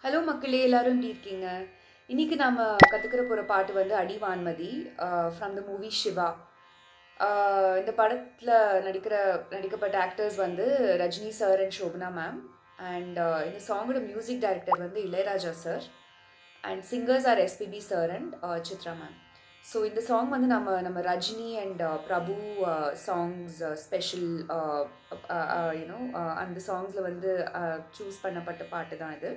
Hello மக்களே, எல்லாரும் எப்படி இருக்கீங்க? இன்னைக்கு நாம கத்துக்கிற போற பாட்டு வந்து அடிவான்மதி ஃப்ரம் த மூவி சிவா. இந்த படத்துல நடிக்கப்பட்ட ஆக்டர்ஸ் வந்து Rajini sir and Shobana ma'am. And இந்த சாங்கோட மியூசிக் டைரக்டர் வந்து Ilaiyaraaja sir. And singers are SPB sir and Chithra ma'am. So இந்த சாங் வந்து நம்ம Rajini and Prabhu songs special அந்த சாங்ஸில் வந்து சூஸ் பண்ணப்பட்ட பாட்டு தான் இது.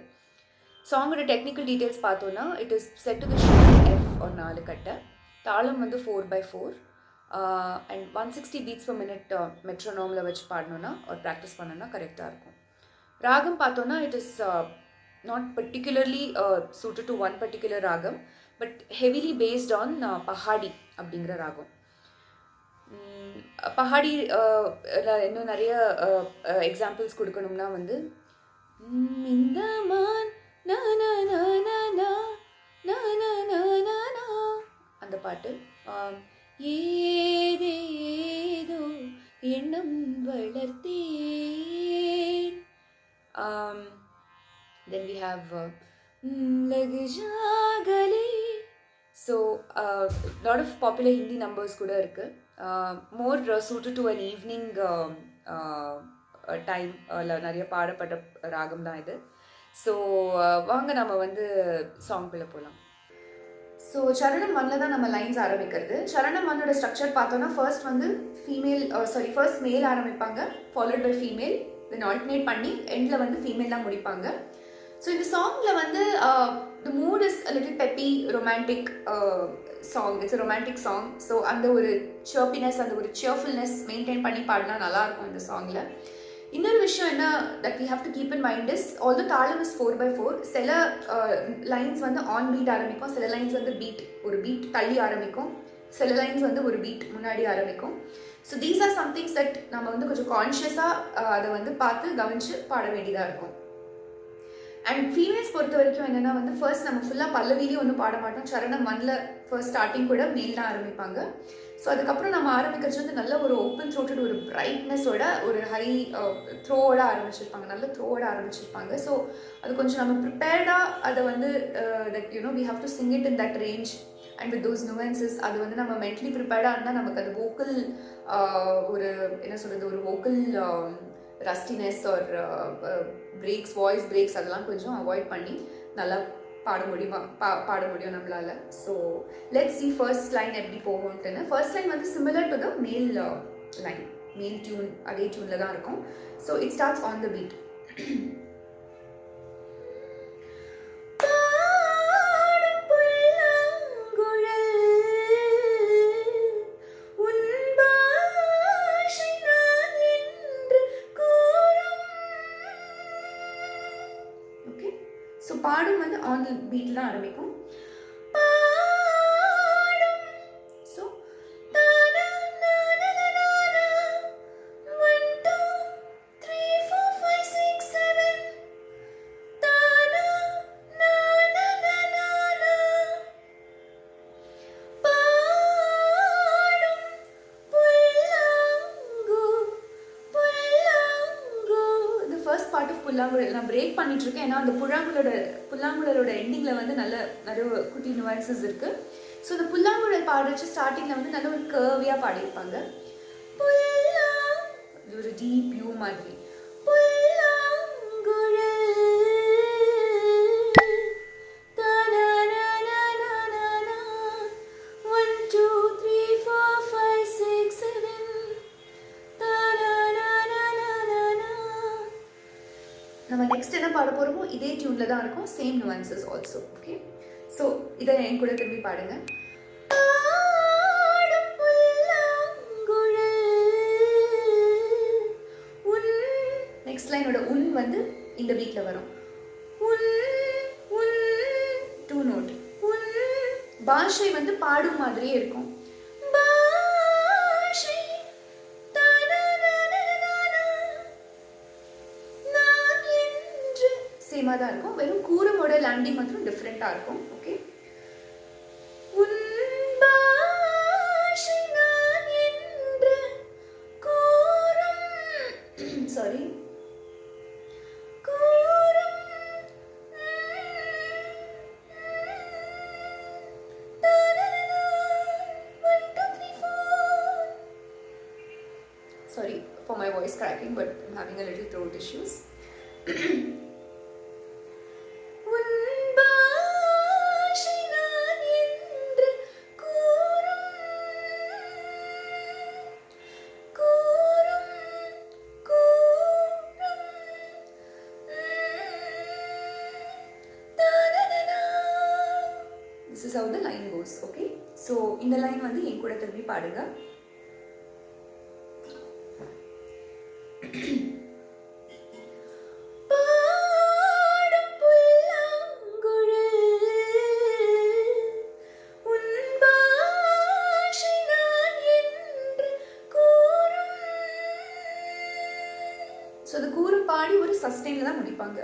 சாங்கோட டெக்னிக்கல் டீட்டெயில்ஸ் பார்த்தோன்னா, it is set to the shape of ஒரு 4 கட்டை. தாளம் வந்து 4/4 அண்ட் 160 பீட்ஸ் per மினிட் மெட்ரோனோமில் வச்சு பாடணுன்னா ஒரு ப்ராக்டிஸ் பண்ணோன்னா கரெக்டாக இருக்கும். ராகம் பார்த்தோன்னா it is not particularly suited to one particular ராகம், but heavily based on Pahari அப்படிங்கிற ராகம். பஹாடி இன்னும் நிறைய எக்ஸாம்பிள்ஸ் கொடுக்கணும்னா வந்து இந்த மான் அந்த பாட்டு, ஏதேதோ எண்ணம் வளர்த்தேன். Then we have lag jagale. So lot of popular Hindi numbers கூட இருக்கு. More suited to an evening time நிறைய பாடப்பட்ட ராகம் தான் இது. ஸோ வாங்க நம்ம வந்து சாங்குள்ளே போகலாம். ஸோ சரணம் 1ல் தான் நம்ம லைன்ஸ் ஆரம்பிக்கிறது. சரணம் 1ஓட ஸ்ட்ரக்சர் பார்த்தோன்னா ஃபர்ஸ்ட் வந்து ஃபர்ஸ்ட் மேல் ஆரம்பிப்பாங்க, followed by female, then alternate பண்ணி எண்டில் வந்து ஃபீமேல் தான் முடிப்பாங்க. ஸோ இந்த சாங்கில் வந்து the mood is a little peppy romantic song. It's a romantic song. So அந்த ஒரு சர்ப்பினஸ், அந்த ஒரு சியர்ஃபுல்னஸ் மெயின்டைன் பண்ணி பாடினா நல்லாயிருக்கும் இந்த சாங்கில். இன்னொரு விஷயம் என்ன that we have to keep in mind is, although தாளம் இஸ் 4/4, சில லைன்ஸ் வந்து ஆன் பீட் ஆரம்பிக்கும், சில லைன்ஸ் வந்து ஒரு பீட் தள்ளி ஆரம்பிக்கும், சில லைன்ஸ் வந்து ஒரு பீட் முன்னாடி ஆரம்பிக்கும். So these are somethings that நம்ம வந்து கொஞ்சம் கான்ஷியஸாக அதை வந்து பார்த்து கவனித்து பாட வேண்டியதாக இருக்கும். அண்ட் ஃபீமேல்ஸ் பொறுத்த வரைக்கும் என்னென்னா வந்து ஃபர்ஸ்ட் நம்ம ஃபுல்லாக பல்லவிலையும் ஒன்றும் பாட மாட்டோம். சரணம் 1ல் ஃபர்ஸ்ட் ஸ்டார்டிங் கூட மேல் தான் ஆரம்பிப்பாங்க. ஸோ அதுக்கப்புறம் நம்ம ஆரம்பிக்கிறது வந்து நல்ல ஒரு ஓப்பன் த்ரோட்டட் ஒரு பிரைட்னஸோட ஒரு ஹை த்ரோவோட ஆரம்பிச்சிருப்பாங்க, நல்ல த்ரோவோட ஆரம்பிச்சிருப்பாங்க. ஸோ அது கொஞ்சம் நம்ம ப்ரிப்பேர்டாக அதை வந்து that we have to sing it in that range and with those nuances. அது வந்து நம்ம மென்டலி ப்ரிப்பேர்டாக இருந்தால் நமக்கு அது வோக்கல் ஒரு என்ன சொல்கிறது, ஒரு vocal rustiness or breaks, voice breaks அதெல்லாம் கொஞ்சம் அவாய்ட் பண்ணி நல்லா பாட முடியும் நம்மளால. So let's see first line எப்படி போகும்ட்டுன்னு. ஃபர்ஸ்ட் லைன் வந்து similar to the male line, male tune, அதே டியூனில் தான் இருக்கும். So it starts on the beat. So பாடும் வந்து ஆன் தி பீட்டில் தான் ஆரம்பிக்கும். ஸோ புல்லாங்குழல் நான் பிரேக் பண்ணிட்டு இருக்கேன், ஏன்னா அந்த புல்லாங்குழலோட எண்டிங்கில் வந்து நிறைய குட்டி நுவான்சஸ் இருக்கு. ஸோ இந்த புல்லாங்குழல் பாடுறச்சு ஸ்டார்டிங்கில் வந்து நல்ல ஒரு கர்வியாக பாடியிருப்பாங்க. ஒரு டீப் யூ மாதிரி. நம்ம நெக்ஸ்ட் என்ன பாட போகிறோமோ இதே டியூனில் தான் இருக்கும், same nuances also. Okay, so இதை என் கூட திரும்பி பாடுங்க. நெக்ஸ்ட் லைனோட உன் வந்து இந்த பீட்டில் வரும். Do note. பாஷை வந்து பாடும் மாதிரியே இருக்கும். சேமாக தான் இருக்கும், வெறும் கூரமோட லேண்டிங் மட்டும் டிஃப்ரெண்ட்டாக இருக்கும். Okay, sorry, cracking, but I'm having a little throat issues. This is how the line goes, okay? So in the line வந்து என் கூட திரும்பி பாடுங்க. ஸோ அது கூறும் பாடி ஒரு சஸ்டெயினில் தான் முடிப்பாங்க.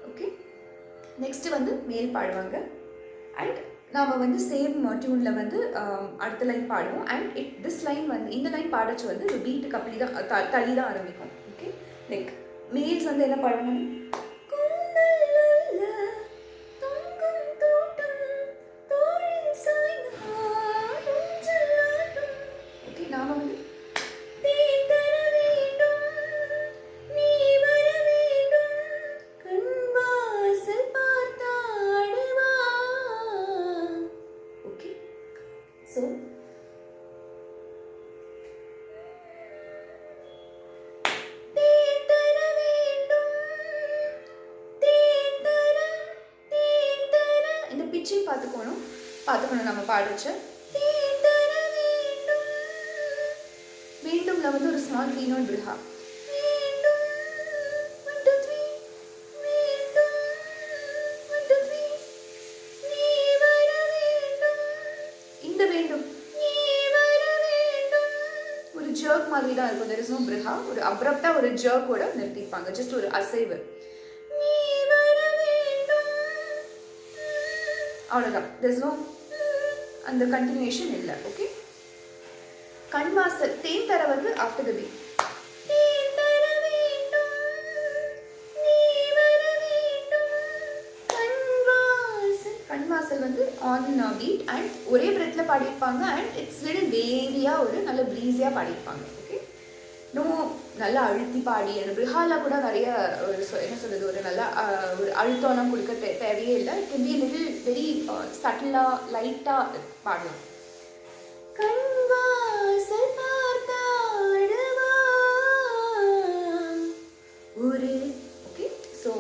ஓகே, நெக்ஸ்ட் வந்து மேல் பாடுவாங்க. அண்ட் நாம் வந்து சேம் டியூனில் வந்து அடுத்த லைன் பாடுவோம். அண்ட் திஸ் லைன் வந்து இந்த லைன் பாடச்சு வந்து ஒரு பீட்டுக்கு அப்படி தான் தள்ளி தான் ஆரம்பிக்கும். ஓகே, லைக் மேல்ஸ் வந்து என்ன பாடுவாங்க, பார்த்துக்கணும் நம்ம பாடிச்சு. வேண்டும்ல வந்து ஒரு ஸ்மால் 3 நோட் பிருஹா. இந்த வேண்டும் ஒரு ஜர்க் மாதிரி தான் இருக்கும். there is no பிருஹா. ஒரு அப்ரப்டா ஒரு ஜர்க்கோட நிறுத்திப்பாங்க, ஜஸ்ட் ஒரு அசைவு, அவ்வளோதான். there is no அந்த கண்டினியூஷன் இல்லை. ஓகே, கண்வாசல் தேன் தர வந்து ஆஃப்டர் த பீட். கண்வாசல் வந்து ஆன் பீட் அண்ட் ஒரே பிரெத்தில் பாடியிருப்பாங்க. அண்ட் இட்ஸ் லிட்டில் வேவியாக ஒரு நல்ல ப்ரீஸியாக பாடியிருப்பாங்க. ஓகே, நல்லா அழுத்தி பாடி அந்த பிருஹாலா கூட நிறைய ஒரு என்ன சொல்கிறது, ஒரு நல்லா ஒரு அழுத்தம்லாம் கொடுக்க தேவையே இல்லை. It can be little very சட்டிலாக லைட்டாக பாடலாம். கண்வாசல் பார்த்தாடுவா ஒரு. ஓகே, ஸோ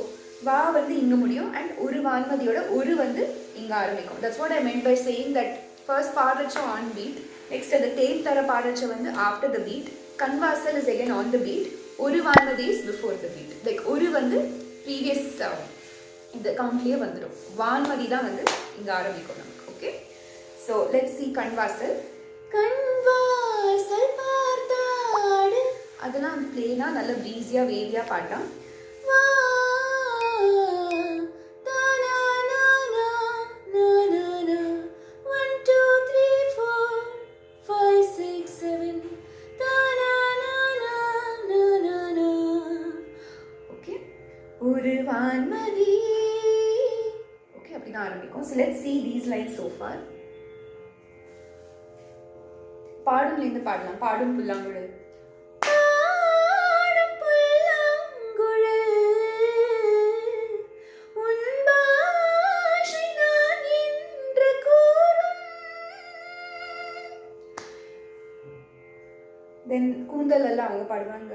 வா வந்து இங்கே முடியும் அண்ட் ஒரு வான்மதியோட ஒரு வந்து இங்கே ஆரம்பிக்கும். That's what I meant by saying that first பாடுறச்ச ஆன் பீட், நெக்ஸ்ட் அந்த தேன் தர பாடுறச்ச வந்து ஆஃப்டர் த பீட், கன்வாசல் is again on the beat, ஒரு வான்மதி is before the beat. Like ஒரு வந்து ப்ரீவியஸ் இந்த கவுண்ட்லேயே வந்துடும், வான்மதி தான் வந்து இங்கே ஆரம்பிக்கும் நமக்கு. Okay, so let's see கன்வாசல். கன்வாசல் பார்த்தாடு அதெல்லாம் பிளேனாக நல்ல ப்ரீஸியாக வேவியாக பாடலாம். ஒரு வான்மதி. ஓகே, அப்படி தான் ஆரம்பிக்கும். So let's see these lines so far. பாடும்லேருந்து பாடலாம். பாடும் புல்லாங்குழல். தென் கூந்தல் எல்லாம் அவங்க பாடுவாங்க.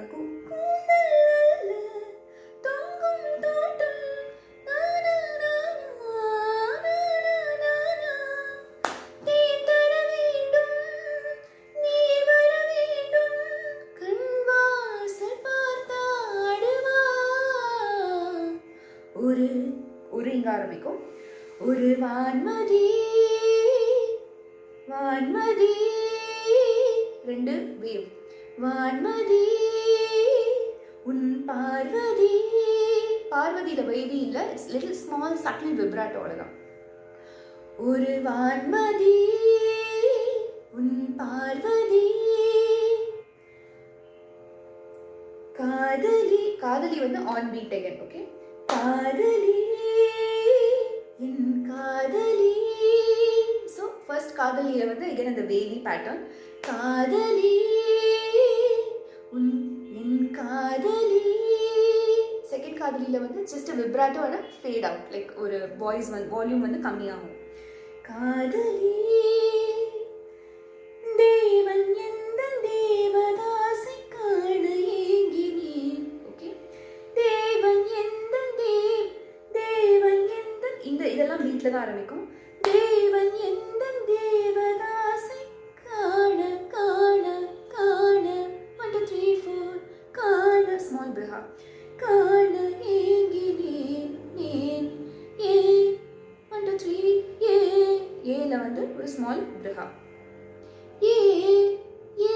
ஒரு இங்க ஆரம்பிக்கும். ஒரு வான்மதி வான்மதி ரெண்டு வேவ். வான்மதி உன் பார்வதி. பார்வதியில வேவி இல்லை, இட்ஸ் லிட்டில் ஸ்மால் சட்டில் விப்ராட்டோ, அவ்வளோதான். ஒரு வான்மதி உன் பார்வதி. காதலி. காதலி வந்து ஆன் பீட் அகைன். ஓகே, காதலி என் காதலி. ஸோ ஃபர்ஸ்ட் ஃபர்ஸ்ட் காதலியில் வந்து again அந்த வேவி பேட்டர்ன். காதலி என் காதலி. செகண்ட் காதலியில் வந்து just vibrato and fade out, like ஒரு வாய்ஸ் வந்து வால்யூம் வந்து கம்மியாகும். காதலி தேவன் எந்த தேவதாசை காண ஏங்கினேன். ஓகே, தேவன் எந்த தேவன் எந்த இதெல்லாம் வீட்டில் தான் ஆரம்பிக்கும். தேவன் எந்த தேவதாசை காண காண காண 1 2 3 4 காண ஸ்மால் பிருஹா காண ஏங்கினேன் நேன் ஏ 1 2 3 ஏல வந்து ஒரு ஸ்மால் பிருஹா. ஏ ஏ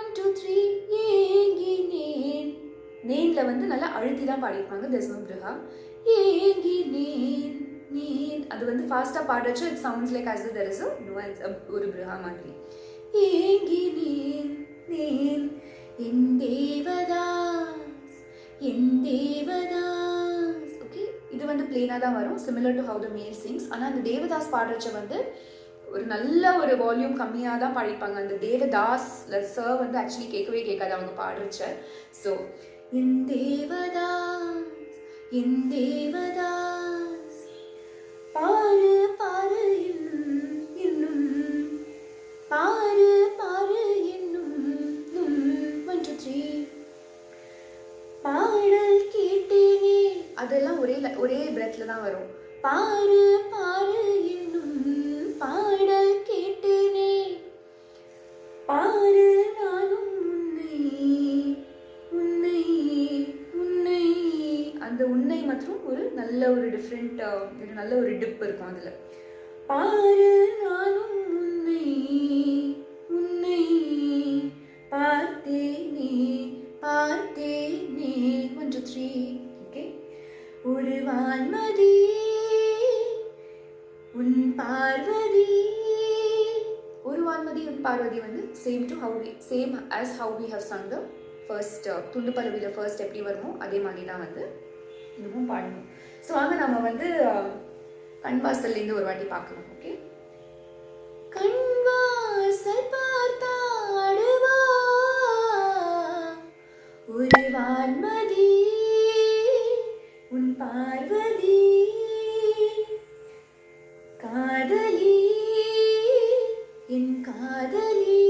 1 2 3 ஏங்கினேன். நேன்ல வந்து நல்லா அழுத்தி தான் பாடிருப்பாங்க. there's no பிருஹா. ஏங்கினேன் நேன் அது வந்து ஃபாஸ்ட்டாக பாடுறச்சு it sounds like as if there is a nuance, ஒரு பிருஹா மாதிரி. ஏங்கினேன் நேன் என் தேவதாஸ் என் தேவதாஸ். ஓகே, இது வந்து பிளெயினாக தான் வரும், சிமிலர் டு ஹவு த மேல் சிங்ஸ். ஆனால் அந்த தேவதாஸ் பாடுறச்ச வந்து ஒரு நல்ல ஒரு வால்யூம் கம்மியாக தான் பாடிப்பாங்க. அந்த தேவதாஸ் சர் வந்து ஆக்சுவலி கேட்கவே கேட்காது அவங்க பாடுறச்ச. ஸோ என் தேவதாஸ் என் தேவதாஸ் பாரு பாரு இன்னும் பாரு பாரு இன்னும் 1 2 3 பாடல் கேட்டேனே. அதெல்லாம் ஒரே பிரெத்தில் தான் வரும். பாரு பாரு இன்னும் பாடல் கேட்டேனே பாரு நானும் உன்னை உன்னை உன்னை. அந்த உன்னை மற்றும் ஒரு நல்ல ஒரு டிஃப்ரெண்ட் ஒரு நல்ல ஒரு டிப் இருக்கும் அதில். பாரு நானும் உன்னை உன்னை பார்த்தேனே பார்த்தேனே 1 2 3. ஓகே, ஒரு வான்மதி உன் பார்வதி. ஒரு வான்மதி உன் பார்வதி வந்து same as how we have sung the first துண்டு பல்லவியில் ஃபர்ஸ்ட் எப்படி வருமோ அதே மாதிரி தான் வந்து இதுவும் பாடணும். ஸோ வாங்க நம்ம வந்து கண்வாசல்லேருந்து ஒரு வாட்டி பார்க்கலாம். ஓகே, கண்வாசல் பார்த்தாடுவா ஒரு வான்மதி உன் பார்வதி காதலி என் காதலி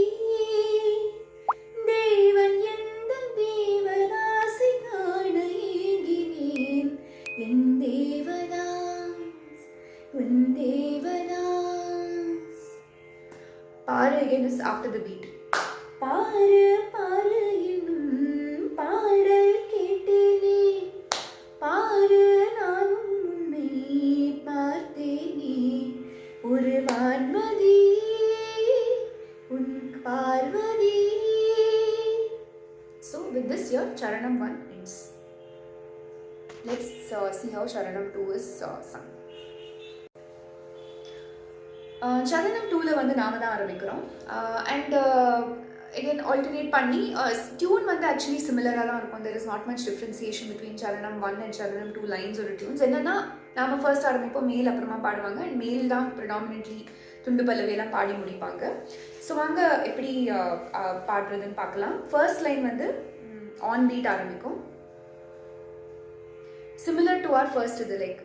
தேவன் எந்த தேவதாசை காண ஏங்கினேன் என் தேவதாஸ் உன் தேவதாஸ். பாரு again is after the beat. பாரு பாரு இன்னும் பாடல் கேட்டேனே பாரு நானும் உன்னை பார்த்தேனே ஒரு வான்மதி உன் Parvati. So with this your Charanam 1 ends. Let's see how Charanam 2 is sung. Charanam 2ல வந்து நாம தான் ஆரம்பிக்கிறோம். And again alternate பண்ணி tune வந்து actually similar-ஆ தான் இருக்கும். There is not much differentiation between Charanam 1 and Charanam 2 lines or tunes. என்னன்னா நாம ஃபர்ஸ்ட் ஆரம்பிப்போம், மேல் அப்புறமா பாடுவாங்க. அண்ட் மேல் தான் ப்ரிடாமினென்ட்லி துண்டு பல்லவியெல்லாம் பாடி முடிப்பாங்க. ஸோ வாங்க எப்படி பாடுறதுன்னு பார்க்கலாம். ஃபர்ஸ்ட் லைன் வந்து ஆன் பீட் ஆரம்பிக்கும், சிமிலர் டு ஆர் ஃபர்ஸ்ட் இது, லைக்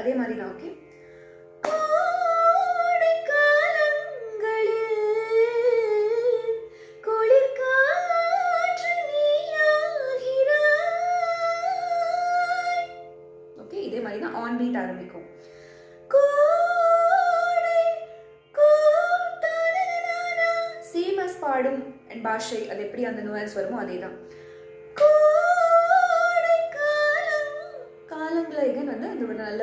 அதே மாதிரி தான். ஓகே, இதே மாதிரி தான் ஆன் பீட் ஆரம்பிக்கும். சேம் அஸ் பாடும் அண்ட் பாஷை அது எப்படி அந்த நுவன்ஸ் வருமோ அதே தான். காலங்களை எகன் வந்து அந்த ஒரு நல்ல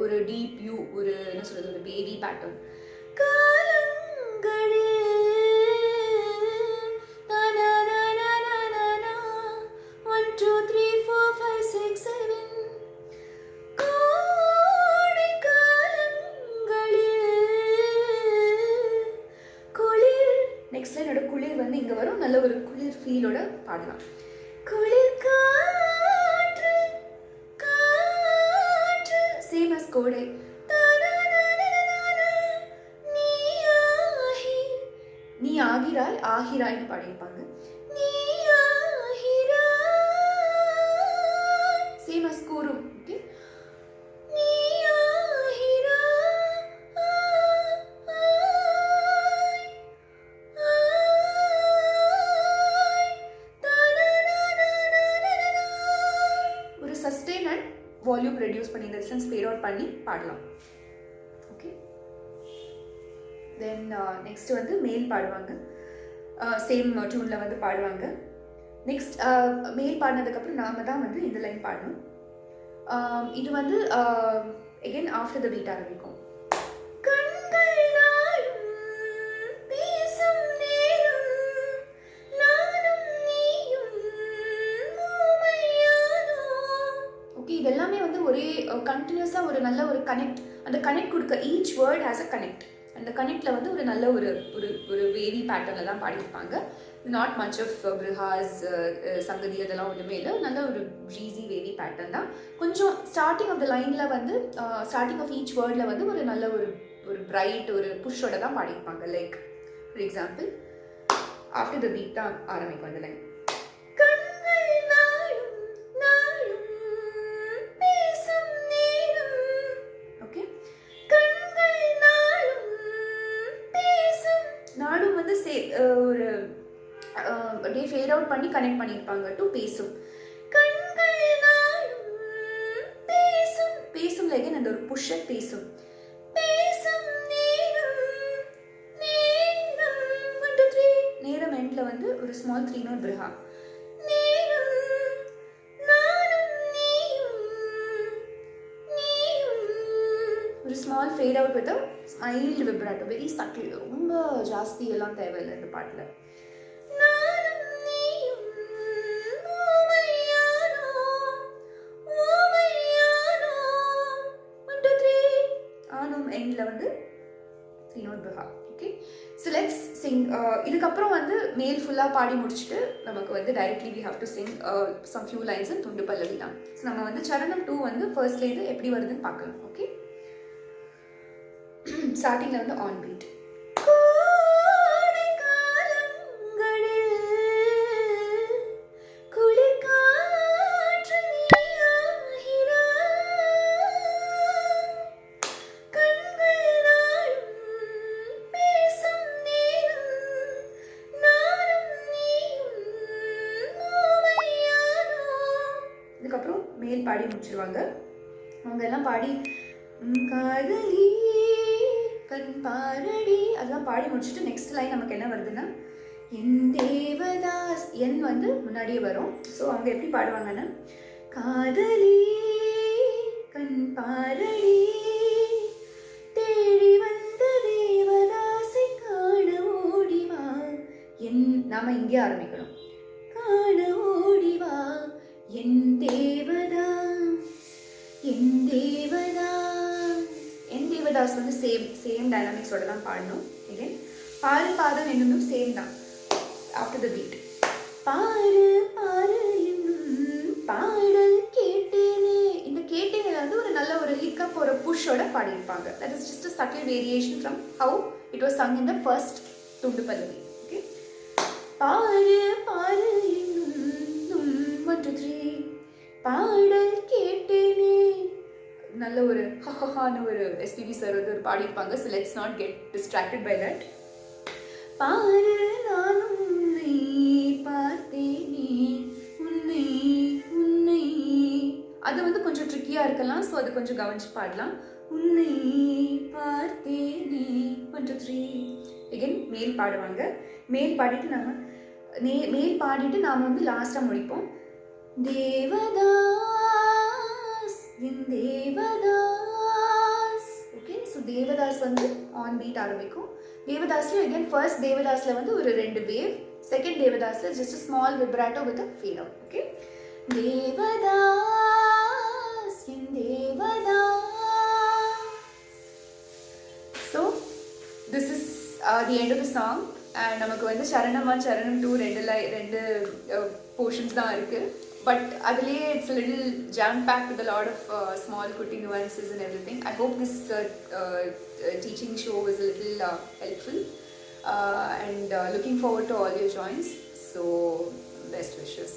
ஒரு டீப் யூ, ஒரு என்ன சொல்றது, ஒரு பேபி பேட்டர்ன். காலங்களே 1 2 3 4 5 6 7 கோடை காலங்களே குளிர். நெக்ஸ்ட் லைனோட குளிர் வந்து இங்க வரும், நல்ல ஒரு குளிர் ஃபீலோட பாடலாம். குளிர் காற்று காற்று சேம் அஸ் கோடை நீ ஆகிறாய் ஆகிறாய்னு பாடியிருப்பாங்க. நீ ஆகிறாய் சேம் அஸ் கூறும். ஓகே, நீ ஒரு சஸ்டெயின் அண்ட் வால்யூம் ரெடியூஸ் பண்ணி இந்த சென்ஸ் ஃபேட் அவுட் பண்ணி பாடலாம். ஓகே, தென் நெக்ஸ்ட் வந்து மேல் பாடுவாங்க, சேம் டியூனில் வந்து பாடுவாங்க. நெக்ஸ்ட் மேல் பாடினதுக்கப்புறம் நாம தான் வந்து இந்த லைன் பாடணும். இது வந்து again after the beat ஆரம்பிக்கும். ஓகே, இது எல்லாமே வந்து ஒரே கண்டினியூஸாக ஒரு நல்ல ஒரு கனெக்ட், அந்த கனெக்ட் கொடுக்க each word has a connect. அந்த கனெக்டில் வந்து ஒரு நல்ல ஒரு ஒரு ஒரு வேவி பேட்டர்னில் தான் பாடியிருப்பாங்க. நாட் மச் ஆஃப் பிரிஹாஸ் சங்கதி அதெல்லாம் ஒன்றுமே இல்லை, நல்ல ஒரு ப்ரீஸி வேவி பேட்டர்ன் தான். கொஞ்சம் ஸ்டார்டிங் ஆஃப் த லைனில் வந்து ஸ்டார்டிங் ஆஃப் ஈச் வேர்டில் வந்து ஒரு நல்ல ஒரு ஒரு பிரைட் ஒரு புஷ்ஷோட தான் பாடியிருப்பாங்க. Like for example after the beat தான் ஆரம்பிக்கும் அந்த லைன். நாடும் வந்து ஒரு அப்படியே ஃபேட் அவுட் பண்ணி கனெக்ட் பண்ணியிருப்பாங்க டு பேசும். கண்கள் நாடும் பேசும், பேசும் லைக் அந்த ஒரு புஷ்ஷட் பேசும். பேசும் நேரம் நேரம் 1 2 3 நேரம் எண்ட்ல வந்து ஒரு ஸ்மால் 3 நோட் பிரிஹா. நேரம் நானும் நீயும் நீயும் ஒரு small fade out with mild vibrato, very settle, ரொம்ப ஜாஸ்தி எல்லாம் தேவையில்லை இந்த பாட்டில். ஆனும் எண்டில் வந்து 3 நோட் பிரிஹா. Okay, so let's sing. இதுக்கப்புறம் வந்து மேல் ஃபுல்லாக பாடி முடிச்சுட்டு நமக்கு வந்து directly we have to sing some few lines and துண்டு பல்லவி தான். ஸோ நம்ம வந்து சரணம் 2 வந்து ஃபர்ஸ்ட்லேருந்து எப்படி வருதுன்னு பார்க்கலாம். ஓகே, ஸ்டார்டிங்கில் வந்து ஆன் பீட். இதுக்கப்புறம் மேல் பாடி முடிச்சிருவாங்க. அவங்க எல்லாம் பாடி காதலி கண் பாரடி அதெல்லாம் பாடி முடிச்சுட்டு நெக்ஸ்ட் லைன் நமக்கு என்ன வருதுன்னா என் தேவதாஸ், என் வந்து முன்னாடியே வரும். ஸோ அவங்க எப்படி பாடுவாங்கன்னா காதலி கண் பாரடி தேடி வந்த தேவதாசை காண ஓடிவா. என் நாம இங்கே ஆரம்பிக்கணும். காண ஓடிவா என் தேவதாஸ், என் தேவதாஸ். என் தேவதாஸ் வந்து சேம் டைனாமிக்ஸோட தான் பாடணும். again பாரு பாதம் என்னும் சேம் தான் ஆஃப்டர் த பீட். பாரு பாரு என்னும் பாடல் கேட்டேனே, இந்த கேட்டேனே வந்து ஒரு நல்ல ஒரு ஹிக்கப் ஒரு புஷ்ஷோட பாடியிருப்பாங்க. That is just a subtle variation from how it was sung in the first துண்டு பல்லவி. ஓகே, பாரு பாரு என்னும் 1 2 3 பாடல் கேட்டேனே, நல்ல ஒரு ஹஹஹான்னு ஒரு எஸ்பிபி சார் வந்து ஒரு பாடியிருப்பாங்க. So let's not get distracted by that. பாரு நானும் உன்னை பார்த்தேனே உன்னை உன்னை, அது வந்து கொஞ்சம் ட்ரிக்கியாக இருக்கலாம். ஸோ அது கொஞ்சம் கவனிச்சு பாடலாம். உன்னை பார்த்தேனே 1 2 3. again மேல் பாடுவாங்க. மேல் பாடிட்டு நம்ம மேல் பாடிட்டு நாம் வந்து லாஸ்ட்டாக முடிப்போம். தேவதாஸ் என் தேவதாஸ். ஓகே, ஸோ தேவதாஸ் வந்து ஆன் பீட் ஆரம்பிக்கும். தேவதாஸ்ல again ஃபர்ஸ்ட் தேவதாஸ்ல வந்து ஒரு 2 வேவ், செகண்ட் தேவதாஸ்ல just small vibrato with fade out. Okay, Devdas என் Devdas. So this is the end of the song. And நமக்கு வந்து சரணம் 1 சரணம் 2 ரெண்டு போர்ஷன்ஸ் தான் இருக்குது. but adile it's a little jam packed with a lot of small kutti nuances and everything. I hope this teaching show was a little helpful, and looking forward to all your joins. So best wishes.